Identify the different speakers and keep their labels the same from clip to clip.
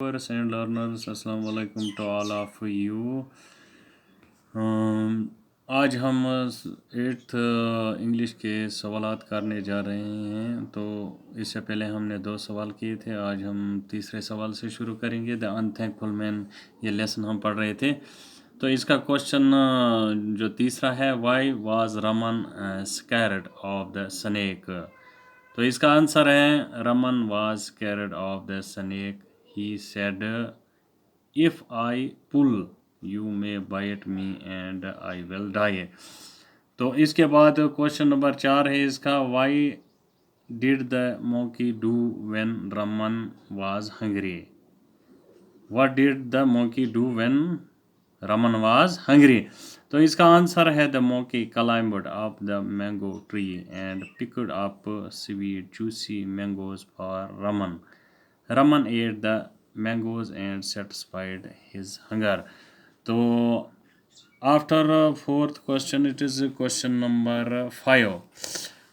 Speaker 1: Viewers and learners, Assalamu alaikum to all of you. आज हम eighth English के सवालात करने जा रहे हैं। तो इससे पहले हमने 2 सवाल किए थे। आज हम तीसरे सवाल से शुरू करेंगे। द अनथैंकफुल मैन, ये लेसन हम पढ़ रहे थे। तो इसका क्वेश्चन जो तीसरा है, why was Raman scared of the snake. तो इसका आंसर है, Raman was scared of the snake. He said, if I pull, you may bite me and I will die. तो इसके बाद क्वेश्चन नंबर 4 है इसका, why did the monkey do when Raman was hungry? What did the monkey do when Raman was hungry? तो इसका answer है, the monkey climbed up the mango tree and picked up sweet juicy mangoes for Raman. Raman ate the mangoes and satisfied his hunger. तो after fourth question, it is question number 5.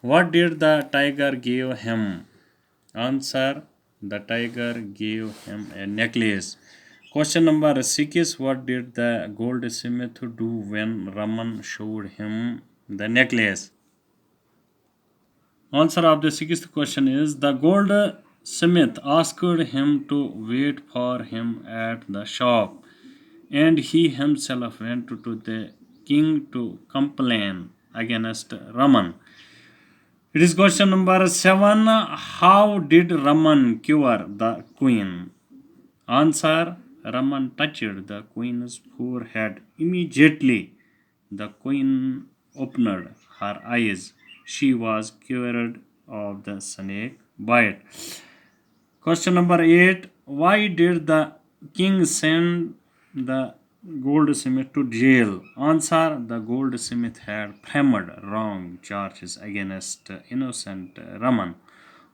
Speaker 1: What did the tiger give him? Answer, the tiger gave him a necklace. Question number 6. What did the goldsmith do when Raman showed him the necklace? Answer of the sixth question is, the goldsmith asked him to wait for him at the shop, and he himself went to the king to complain against Raman. It is question number 7. How did Raman cure the queen? Answer, Raman touched the queen's forehead. Immediately, the queen opened her eyes. She was cured of the snake bite. Question number 8. Why did the king send the goldsmith to jail? Answer, the goldsmith had framed wrong charges against innocent Raman,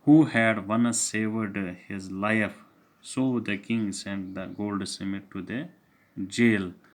Speaker 1: who had once saved his life. So the king sent the goldsmith to the jail.